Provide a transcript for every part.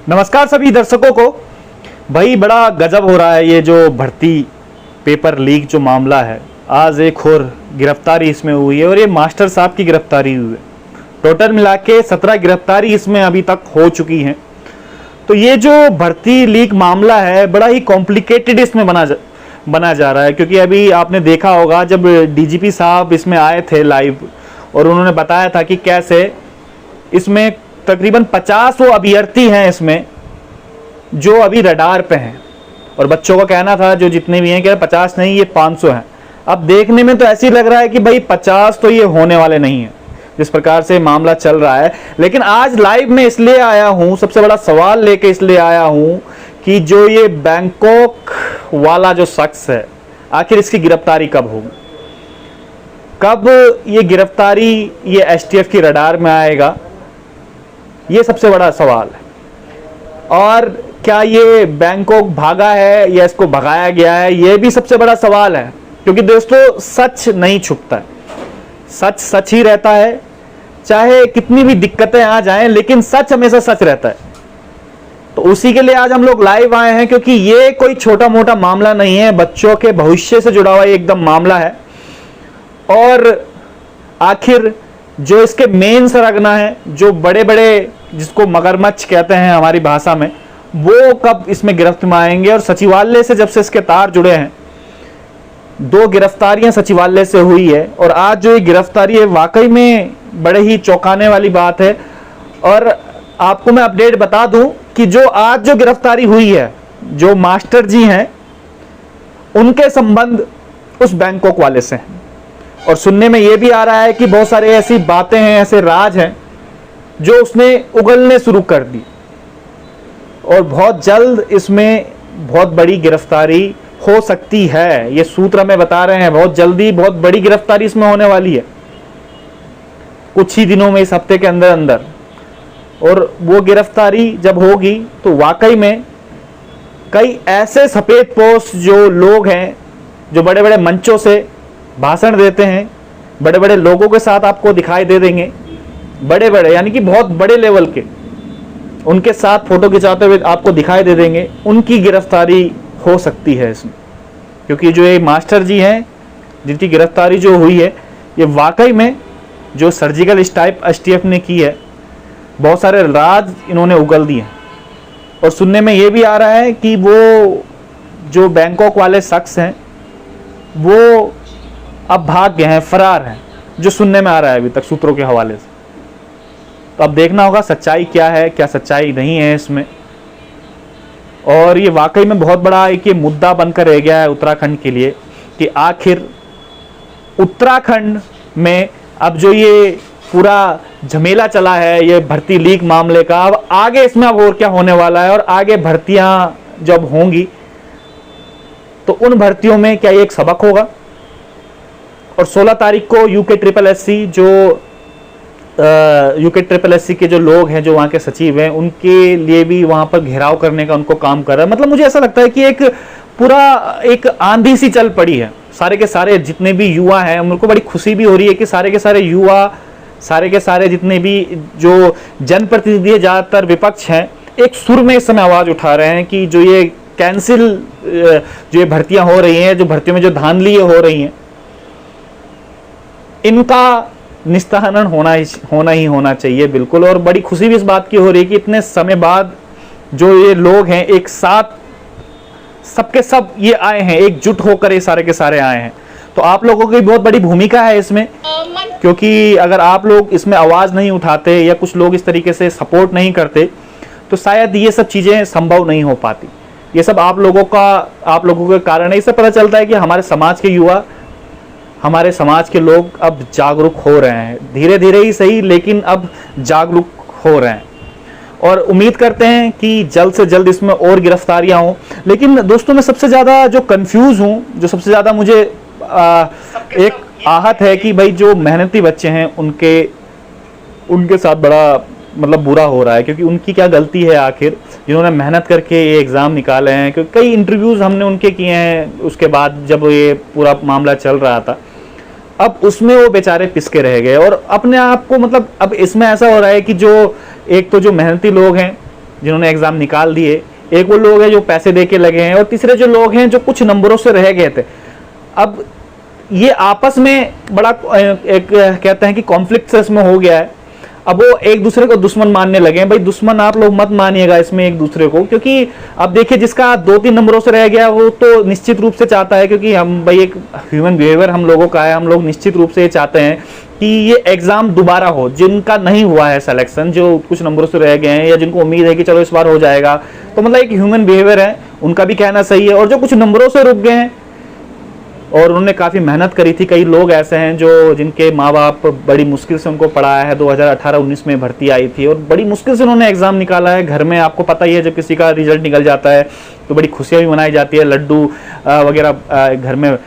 नमस्कार सभी दर्शकों को। भाई बड़ा गजब हो रहा है ये जो भर्ती पेपर लीक जो मामला है। आज एक और गिरफ्तारी इसमें हुई है और ये मास्टर साहब की गिरफ्तारी हुई है। टोटल मिला के 17 गिरफ्तारी इसमें अभी तक हो चुकी हैं। तो ये जो भर्ती लीक मामला है बड़ा ही कॉम्प्लिकेटेड इसमें बना जा रहा है, क्योंकि अभी आपने देखा होगा जब डीजीपी साहब इसमें आए थे लाइव और उन्होंने बताया था कि कैसे इसमें तकरीबन 50 वो अभ्यर्थी हैं इसमें जो अभी रडार पे हैं, और बच्चों का कहना था जो जितने भी हैं कि 50 नहीं ये 500 हैं। अब देखने में तो ऐसे ही लग रहा है कि भाई 50 तो ये होने वाले नहीं हैं जिस प्रकार से मामला चल रहा है। लेकिन आज लाइव में इसलिए आया हूं, सबसे बड़ा सवाल लेके इसलिए आया हूं कि जो ये बैंकॉक वाला जो शख्स है आखिर इसकी गिरफ्तारी कब होगी, कब ये गिरफ्तारी ये एसटीएफ की रडार में आएगा, ये सबसे बड़ा सवाल है। और क्या ये बैंकॉक भागा है या इसको भगाया गया है, ये भी सबसे बड़ा सवाल है। क्योंकि दोस्तों सच नहीं छुपता है, सच सच ही रहता है, चाहे कितनी भी दिक्कतें आ जाएं लेकिन सच हमेशा सच रहता है। तो उसी के लिए आज हम लोग लाइव आए हैं, क्योंकि ये कोई छोटा मोटा मामला नहीं है, बच्चों के भविष्य से जुड़ा हुआ एकदम मामला है। और आखिर जो इसके मेन सरगना है, जो बड़े बड़े जिसको मगरमच्छ कहते हैं हमारी भाषा में, वो कब इसमें गिरफ्त में आएंगे। और सचिवालय से जब से इसके तार जुड़े हैं, 2 गिरफ्तारियां सचिवालय से हुई है और आज जो ये गिरफ्तारी है वाकई में बड़े ही चौंकाने वाली बात है। और आपको मैं अपडेट बता दूं कि जो आज जो गिरफ्तारी हुई है, जो मास्टर जी हैं उनके संबंध उस बैंकॉक वाले से हैं। और सुनने में यह भी आ रहा है कि बहुत सारे ऐसी बातें हैं, ऐसे राज हैं जो उसने उगलने शुरू कर दी और बहुत जल्द इसमें बहुत बड़ी गिरफ्तारी हो सकती है। ये सूत्र हमें बता रहे हैं बहुत जल्दी बहुत बड़ी गिरफ्तारी इसमें होने वाली है, कुछ ही दिनों में, इस हफ्ते के अंदर अंदर। और वो गिरफ्तारी जब होगी तो वाकई में कई ऐसे सफेद पोश जो लोग हैं जो बड़े बड़े मंचों से भाषण देते हैं, बड़े बड़े लोगों के साथ आपको दिखाई दे देंगे, बड़े बड़े यानी कि बहुत बड़े लेवल के, उनके साथ फोटो खिंचाते हुए आपको दिखाई दे देंगे, उनकी गिरफ्तारी हो सकती है इसमें। क्योंकि जो ये मास्टर जी हैं जिनकी गिरफ्तारी जो हुई है, ये वाकई में जो सर्जिकल स्ट्राइक एसटीएफ ने की है, बहुत सारे राज इन्होंने उगल दिए हैं। और सुनने में ये भी आ रहा है कि वो जो बैंकॉक वाले शख्स हैं वो अब भाग गए हैं, फरार हैं, जो सुनने में आ रहा है अभी तक सूत्रों के हवाले से। तो अब देखना होगा सच्चाई क्या है, क्या सच्चाई नहीं है इसमें। और ये वाकई में बहुत बड़ा एक ये मुद्दा बनकर रह गया है उत्तराखंड के लिए कि आखिर उत्तराखंड में अब जो ये पूरा झमेला चला है ये भर्ती लीक मामले का, अब आगे इसमें अब और क्या होने वाला है और आगे भर्तियां जब होंगी तो उन भर्तियों में क्या ये एक सबक होगा। और 16 तारीख को यूके ट्रिपल एससी के जो लोग हैं, जो वहाँ के सचिव हैं, उनके लिए भी वहाँ पर घेराव करने का उनको काम कर रहा है। मतलब मुझे ऐसा लगता है कि एक पूरा एक आंधी सी चल पड़ी है। सारे के सारे जितने भी युवा हैं, उनको बड़ी खुशी भी हो रही है कि सारे के सारे युवा, सारे के सारे जितने भी जो जनप्रतिनिधि ज़्यादातर विपक्ष हैं, एक सुर में इस समय आवाज़ उठा रहे हैं कि जो ये कैंसिल जो ये भर्तियाँ हो रही हैं, जो भर्तियों में जो धांधली हो रही हैं, इनका निस्तारण होना चाहिए बिल्कुल। और बड़ी खुशी भी इस बात की हो रही है कि इतने समय बाद जो ये लोग हैं एक साथ सबके सब ये आए हैं, एकजुट होकर ये सारे के सारे आए हैं। तो आप लोगों की बहुत बड़ी भूमिका है इसमें, क्योंकि अगर आप लोग इसमें आवाज़ नहीं उठाते या कुछ लोग इस तरीके से सपोर्ट नहीं करते तो शायद ये सब चीज़ें संभव नहीं हो पाती। ये सब आप लोगों के कारण है। इससे पता चलता है कि हमारे समाज के युवा, हमारे समाज के लोग अब जागरूक हो रहे हैं, धीरे धीरे ही सही लेकिन अब जागरूक हो रहे हैं। और उम्मीद करते हैं कि जल्द से जल्द इसमें और गिरफ्तारियां हों। लेकिन दोस्तों मैं सबसे ज़्यादा जो कंफ्यूज हूँ, जो सबसे ज़्यादा मुझे एक आहत है कि भाई जो मेहनती बच्चे हैं उनके साथ बड़ा मतलब बुरा हो रहा है। क्योंकि उनकी क्या गलती है आखिर, जिन्होंने मेहनत करके ये एग्ज़ाम निकाले हैं। क्योंकि कई इंटरव्यूज़ हमने उनके किए हैं उसके बाद जब ये पूरा मामला चल रहा था, अब उसमें वो बेचारे पिसके रह गए। और अपने आप को मतलब अब इसमें ऐसा हो रहा है कि जो एक तो जो मेहनती लोग हैं जिन्होंने एग्ज़ाम निकाल दिए, एक वो लोग हैं जो पैसे दे के लगे हैं, और तीसरे जो लोग हैं जो कुछ नंबरों से रह गए थे। अब ये आपस में बड़ा एक कहते हैं कि कॉन्फ्लिक्ट इसमें हो गया है। अब वो एक दूसरे को दुश्मन मानने लगे हैं। भाई दुश्मन आप लोग मत मानिएगा इसमें एक दूसरे को, क्योंकि अब देखिए जिसका 2-3 नंबरों से रह गया वो तो निश्चित रूप से चाहता है, क्योंकि हम भाई एक ह्यूमन बिहेवियर हम लोगों का है, हम लोग निश्चित रूप से ये चाहते हैं कि ये एग्जाम दोबारा हो। जिनका नहीं हुआ है सिलेक्शन, जो कुछ नंबरों से रह गए हैं, या जिनको उम्मीद है कि चलो इस बार हो जाएगा, तो मतलब एक ह्यूमन बिहेवियर है, उनका भी कहना सही है। और जो कुछ नंबरों से रुक गए हैं और उन्होंने काफ़ी मेहनत करी थी, कई लोग ऐसे हैं जो जिनके माँ बाप बड़ी मुश्किल से उनको पढ़ाया है, 2018-19 में भर्ती आई थी और बड़ी मुश्किल से उन्होंने एग्ज़ाम निकाला है। घर में आपको पता ही है, जब किसी का रिजल्ट निकल जाता है तो बड़ी खुशियाँ भी मनाई जाती है, लड्डू वगैरह घर में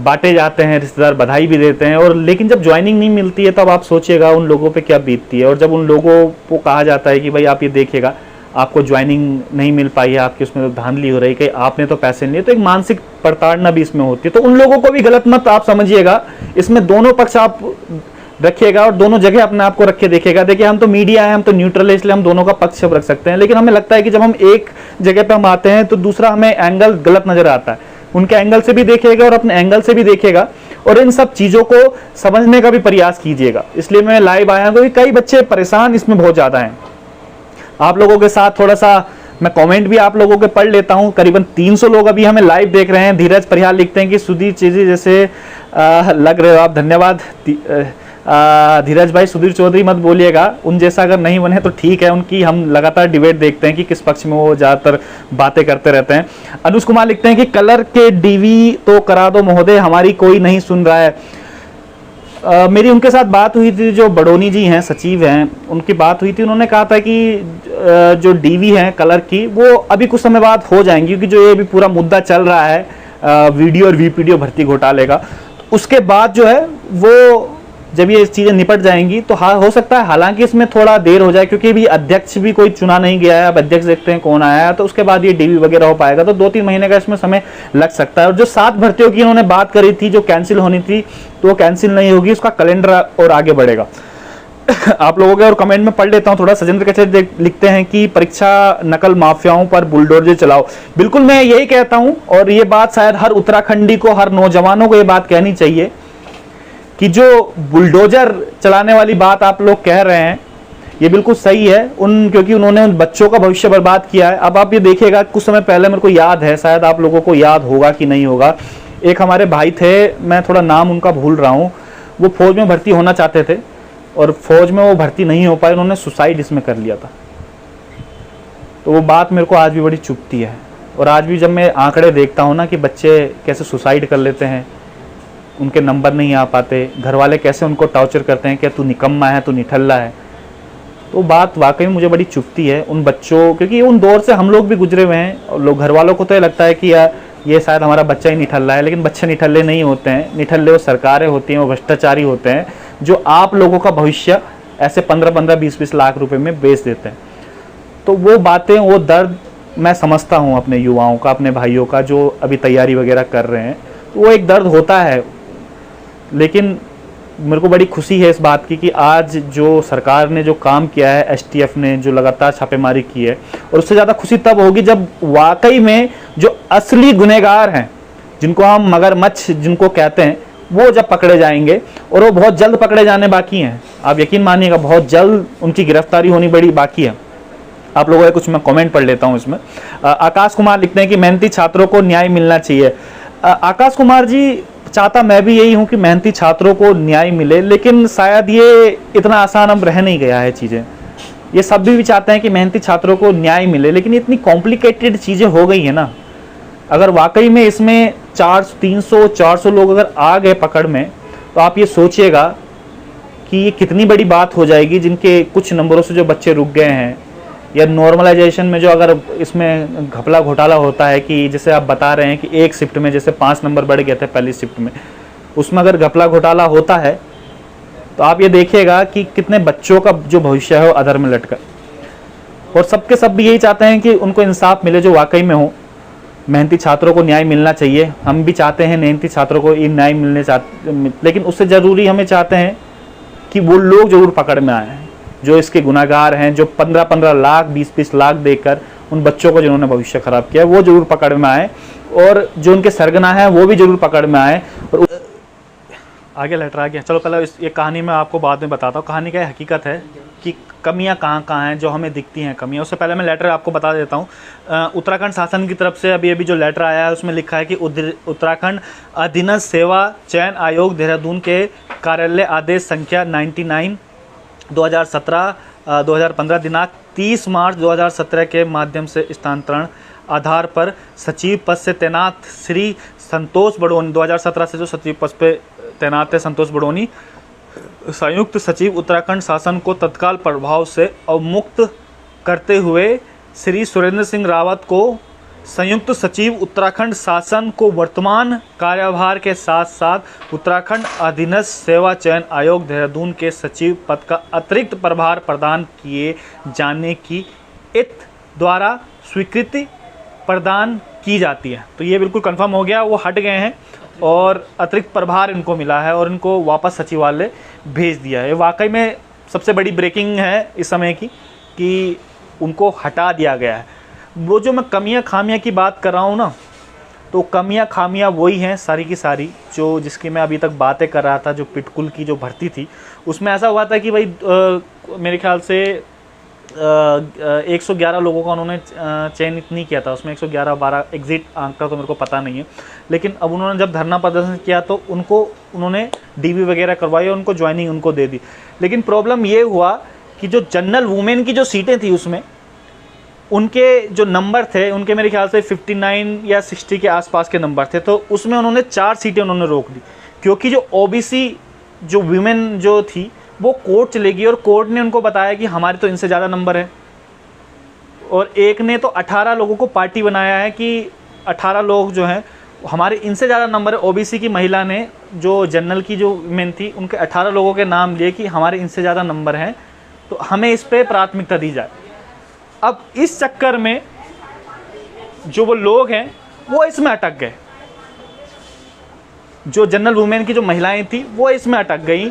बांटे जाते हैं, रिश्तेदार बधाई भी देते हैं। और लेकिन जब ज्वाइनिंग नहीं मिलती है तब आप सोचिएगा उन लोगों पे क्या बीतती है। और जब उन लोगों को कहा जाता है कि भाई आप ये देखिएगा, आपको ज्वाइनिंग नहीं मिल पाई है, आपकी उसमें तो धांधली हो रही है कि आपने तो पैसे नहीं लिए, तो एक मानसिक प्रताड़ना भी इसमें होती है। तो उन लोगों को भी गलत मत आप समझिएगा, इसमें दोनों पक्ष आप रखिएगा और दोनों जगह अपने आप को रख के देखिएगा। देखिए हम तो मीडिया है, हम तो न्यूट्रल है, इसलिए हम दोनों का पक्ष रख सकते हैं, लेकिन हमें लगता है कि जब हम एक जगह पे हम आते हैं तो दूसरा हमें एंगल गलत नजर आता है। उनके एंगल से भी देखिएगा और अपने एंगल से भी देखिएगा, और इन सब चीजों को समझने का भी प्रयास कीजिएगा। इसलिए मैं लाइव आया हूं क्योंकि कई बच्चे परेशान इसमें बहुत ज्यादा हैं। आप लोगों के साथ थोड़ा सा मैं कमेंट भी आप लोगों के पढ़ लेता हूं। करीबन 300 लोग अभी हमें लाइव देख रहे हैं। धीरज परिहार लिखते हैं कि सुधीर चौधरी जैसे लग रहे हो आप, धन्यवाद धीरज भाई। सुधीर चौधरी मत बोलिएगा, उन जैसा अगर नहीं बने तो ठीक है। उनकी हम लगातार डिबेट देखते हैं कि किस पक्ष में वो ज़्यादातर बातें करते रहते हैं। अनुज कुमार लिखते हैं कि कलर के डीवी तो करा दो महोदय, हमारी कोई नहीं सुन रहा है। मेरी उनके साथ बात हुई थी, जो बडोनी जी हैं, सचिव हैं, उनकी बात हुई थी। उन्होंने कहा था कि जो डीवी हैं कलर की वो अभी कुछ समय बाद हो जाएंगी, क्योंकि जो ये भी पूरा मुद्दा चल रहा है वीडियो और वीपीडीओ भर्ती घोटाले का, उसके बाद जो है वो जब ये चीज़ें निपट जाएंगी तो हाँ हो सकता है, हालांकि इसमें थोड़ा देर हो जाए, क्योंकि अभी अध्यक्ष भी कोई चुना नहीं गया है। अब अध्यक्ष देखते हैं कौन आया है, तो उसके बाद ये डीवी वगैरह हो पाएगा, तो 2-3 महीने का इसमें समय लग सकता है। और जो 7 भर्तियों की इन्होंने बात करी थी जो कैंसिल होनी थी, तो वो कैंसिल नहीं होगी, उसका कैलेंडर और आगे बढ़ेगा। आप लोगों के और कमेंट में पढ़ लेता हूं थोड़ा। सजेंद्र कैसे लिखते हैं कि परीक्षा नकल माफियाओं पर बुलडोजर चलाओ। बिल्कुल मैं यही कहता हूं, और ये बात शायद हर उत्तराखंडी को, हर नौजवानों को ये बात कहनी चाहिए कि जो बुलडोजर चलाने वाली बात आप लोग कह रहे हैं ये बिल्कुल सही है, क्योंकि उन्होंने उन बच्चों का भविष्य बर्बाद किया है। अब आप ये देखिएगा, कुछ समय पहले मेरे को याद है, शायद आप लोगों को याद होगा कि नहीं होगा, एक हमारे भाई थे, मैं थोड़ा नाम उनका भूल रहा हूँ, वो फौज में भर्ती होना चाहते थे और फौज में वो भर्ती नहीं हो पाए, उन्होंने सुसाइड इसमें कर लिया था। तो वो बात मेरे को आज भी बड़ी चुभती है। और आज भी जब मैं आंकड़े देखता हूँ ना कि बच्चे कैसे सुसाइड कर लेते हैं, उनके नंबर नहीं आ पाते, घर वाले कैसे उनको टॉर्चर करते हैं कि तू निकम्मा है, तू निठल्ला है, तो बात वाकई मुझे बड़ी चुभती है उन बच्चों, क्योंकि उन दौर से हम लोग भी गुजरे हुए हैं। और लोग, घर वालों को तो ये लगता है कि यार ये शायद हमारा बच्चा ही निठल्ला है, लेकिन बच्चे निठल्ले नहीं होते हैं। निठल्ले वो सरकारें होती हैं, वो भ्रष्टाचारी होते हैं, जो आप लोगों का भविष्य ऐसे 15-15, 20-20 लाख रुपए में बेच देते हैं। तो वो बातें, वो दर्द मैं समझता हूँ अपने युवाओं का, अपने भाइयों का, जो अभी तैयारी वगैरह कर रहे हैं। तो वो एक दर्द होता है, लेकिन मेरे को बड़ी खुशी है इस बात की कि आज जो सरकार ने जो काम किया है, एसटीएफ ने जो लगातार छापेमारी की है, और उससे ज़्यादा खुशी तब होगी जब वाकई में जो असली गुनहगार हैं, जिनको हम मगरमच्छ जिनको कहते हैं, वो जब पकड़े जाएंगे, और वो बहुत जल्द पकड़े जाने बाकी हैं। आप यकीन मानिएगा, बहुत जल्द उनकी गिरफ्तारी होनी बड़ी बाकी है। आप लोगों के कुछ मैं कमेंट पढ़ लेता हूँ इसमें। आकाश कुमार लिखते हैं कि मेहनती छात्रों को न्याय मिलना चाहिए। आकाश कुमार जी, चाहता मैं भी यही हूं कि मेहनती छात्रों को न्याय मिले, लेकिन शायद ये इतना आसान अब रह नहीं गया है चीज़ें। ये सब भी चाहते हैं कि मेहनती छात्रों को न्याय मिले, लेकिन इतनी कॉम्प्लिकेटेड चीज़ें हो गई है ना। अगर वाकई में इसमें 300-400 लोग अगर आ गए पकड़ में, तो आप ये सोचिएगा कि ये कितनी बड़ी बात हो जाएगी, जिनके कुछ नंबरों से जो बच्चे रुक गए हैं, या नॉर्मलाइजेशन में जो अगर इसमें घपला घोटाला होता है कि जैसे आप बता रहे हैं कि एक शिफ्ट में जैसे 5 नंबर बढ़ गए थे पहली शिफ्ट में, उसमें अगर घपला घोटाला होता है तो आप ये देखिएगा कि कितने बच्चों का जो भविष्य है वो अधर में लटका। और सबके सब भी यही चाहते हैं कि उनको इंसाफ मिले जो वाकई में हो। मेहनती छात्रों को न्याय मिलना चाहिए, हम भी चाहते हैं मेहनती छात्रों को ये न्याय मिलने चाहते, लेकिन उससे ज़रूरी हमें चाहते हैं कि वो लोग जरूर पकड़ में आए। जो इसके गुनाहगार हैं, जो 15-15 लाख 20-20 लाख देकर उन बच्चों को जिन्होंने भविष्य खराब किया, वो जरूर पकड़ में आए, और जो उनके सरगना है वो भी जरूर पकड़ में आए। और आगे लेटर आ गया। चलो पहले ये कहानी मैं आपको बाद में बताता हूँ। कहानी का हकीकत है कि कमियां कहाँ कहाँ हैं जो हमें दिखती हैं कमियां। उससे पहले मैं लेटर आपको बता देता हूँ। उत्तराखंड शासन की तरफ से अभी जो लेटर आया है उसमें लिखा है कि उत्तराखंड अधीनस्थ सेवा चयन आयोग देहरादून के कार्यालय आदेश संख्या 99 2017 दिनांक 30 मार्च 2017 के माध्यम से स्थानांतरण आधार पर सचिव पद से तैनात श्री संतोष बड़ोनी, 2017 से जो सचिव पद पे तैनात है संतोष बड़ोनी, संयुक्त सचिव उत्तराखंड शासन को तत्काल प्रभाव से अवमुक्त करते हुए श्री सुरेंद्र सिंह रावत को संयुक्त सचिव उत्तराखंड शासन को वर्तमान कार्यभार के साथ साथ उत्तराखंड अधीनस्थ सेवा चयन आयोग देहरादून के सचिव पद का अतिरिक्त प्रभार प्रदान किए जाने की इत द्वारा स्वीकृति प्रदान की जाती है। तो ये बिल्कुल कंफर्म हो गया, वो हट गए हैं और अतिरिक्त प्रभार इनको मिला है और इनको वापस सचिवालय भेज दिया है। वाकई में सबसे बड़ी ब्रेकिंग है इस समय की कि उनको हटा दिया गया है। वो जो मैं कमियां खामियां की बात कर रहा हूँ ना, तो कमियां खामियां वही हैं सारी की सारी जो जिसकी मैं अभी तक बातें कर रहा था। जो पिटकुल की जो भर्ती थी उसमें ऐसा हुआ था कि भाई मेरे ख्याल से 111 लोगों का उन्होंने चयनित नहीं किया था। उसमें 111-12 एग्जिट आंकड़ा तो मेरे को पता नहीं है, लेकिन अब उन्होंने जब धरना प्रदर्शन किया तो उन्होंने डीवी वगैरह करवाई और उनको ज्वाइनिंग उनको दे दी। लेकिन प्रॉब्लम ये हुआ कि जो जनरल वुमेन की जो सीटें थी उसमें उनके जो नंबर थे उनके मेरे ख्याल से 59 या 60 के आसपास के नंबर थे। तो उसमें उन्होंने 4 सीटें उन्होंने रोक दी, क्योंकि जो ओबीसी जो वीमेन जो थी वो कोर्ट चले गई और कोर्ट ने उनको बताया कि हमारे तो इनसे ज़्यादा नंबर है। और एक ने तो 18 लोगों को पार्टी बनाया है कि 18 लोग जो हैं हमारे इनसे ज़्यादा नंबर है। ओबीसी की महिला ने जो जनरल की जो वीमेन थी उनके 18 लोगों के नाम लिए कि हमारे इनसे ज़्यादा नंबर हैं, तो हमें इस पर प्राथमिकता दी जाए। अब इस चक्कर में जो वो लोग हैं वो इसमें अटक गए। जो जनरल वुमेन की जो महिलाएं थी वो इसमें अटक गई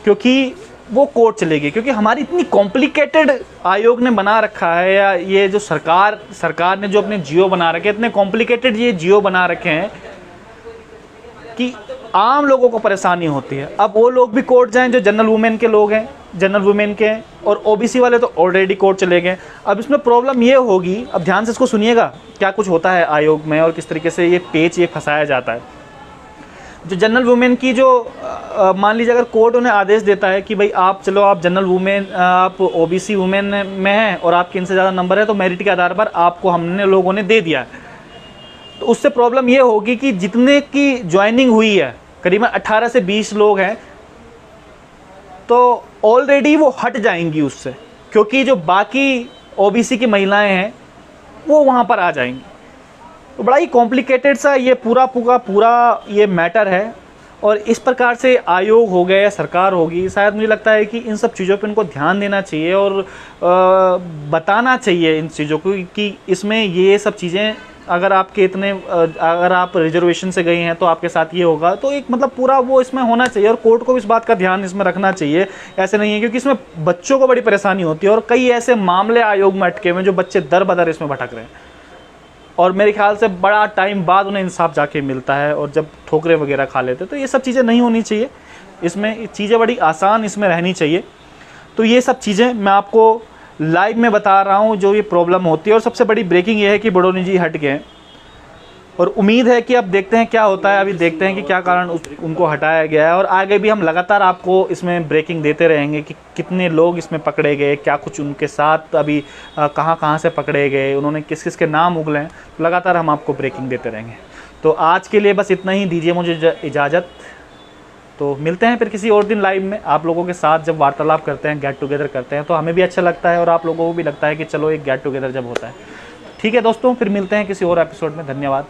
क्योंकि वो कोर्ट चले गई। क्योंकि हमारी इतनी कॉम्प्लिकेटेड आयोग ने बना रखा है, या ये जो सरकार ने जो अपने जियो बना रखे, इतने कॉम्प्लिकेटेड ये जियो बना रखे हैं कि आम लोगों को परेशानी होती है। अब वो लोग भी कोर्ट जाएं जो जनरल वुमेन के लोग हैं, जनरल वुमेन के हैं, और ओबीसी वाले तो ऑलरेडी कोर्ट चले गए। अब इसमें प्रॉब्लम ये होगी, अब ध्यान से इसको सुनिएगा क्या कुछ होता है आयोग में और किस तरीके से ये पेच ये फंसाया जाता है। जो जनरल वुमेन की जो मान लीजिए अगर कोर्ट उन्हें आदेश देता है कि भाई आप चलो आप जनरल वुमेन आप ओबीसी वुमेन में हैं और आपके इनसे ज़्यादा नंबर है, तो मेरिट के आधार पर आपको हमने लोगों ने दे दिया है। तो उससे प्रॉब्लम ये होगी कि जितने की ज्वाइनिंग हुई है करीबन 18 से 20 लोग हैं, तो ऑलरेडी वो हट जाएंगी उससे, क्योंकि जो बाकी ओबीसी की महिलाएं हैं वो वहाँ पर आ जाएंगी। तो बड़ा ही कॉम्प्लिकेटेड सा ये पूरा ये मैटर है। और इस प्रकार से आयोग हो गया या सरकार होगी, शायद मुझे लगता है कि इन सब चीज़ों पे इनको ध्यान देना चाहिए और बताना चाहिए इन चीज़ों को कि इसमें ये सब चीज़ें अगर आप रिजर्वेशन से गए हैं तो आपके साथ ये होगा। तो एक मतलब पूरा वो इसमें होना चाहिए और कोर्ट को भी इस बात का ध्यान इसमें रखना चाहिए। ऐसे नहीं है, क्योंकि इसमें बच्चों को बड़ी परेशानी होती है और कई ऐसे मामले आयोग में अटके हुए जो बच्चे दर बदर इसमें भटक रहे हैं और मेरे ख्याल से बड़ा टाइम बाद उन्हें इंसाफ जाके मिलता है और जब ठोकरे वगैरह खा लेते। तो ये सब चीज़ें नहीं होनी चाहिए, इसमें चीज़ें बड़ी आसान इसमें रहनी चाहिए। तो ये सब चीज़ें मैं आपको लाइव में बता रहा हूँ जो ये प्रॉब्लम होती है। और सबसे बड़ी ब्रेकिंग ये है कि बड़ोनी जी हट गए और उम्मीद है कि अब देखते हैं क्या होता है। अभी देखते हैं कि क्या कारण उनको हटाया गया है और आगे भी हम लगातार आपको इसमें ब्रेकिंग देते रहेंगे कि कितने लोग इसमें पकड़े गए, क्या कुछ उनके साथ अभी कहाँ से पकड़े गए, उन्होंने किस किस के नाम उगले हैं। तो लगातार हम आपको ब्रेकिंग देते रहेंगे। तो आज के लिए बस इतना ही, दीजिए मुझे इजाज़त। तो मिलते हैं फिर किसी और दिन लाइव में आप लोगों के साथ। जब वार्तालाप करते हैं, गेट टुगेदर करते हैं, तो हमें भी अच्छा लगता है और आप लोगों को भी लगता है कि चलो एक गेट टुगेदर जब होता है। ठीक है दोस्तों, फिर मिलते हैं किसी और एपिसोड में। धन्यवाद।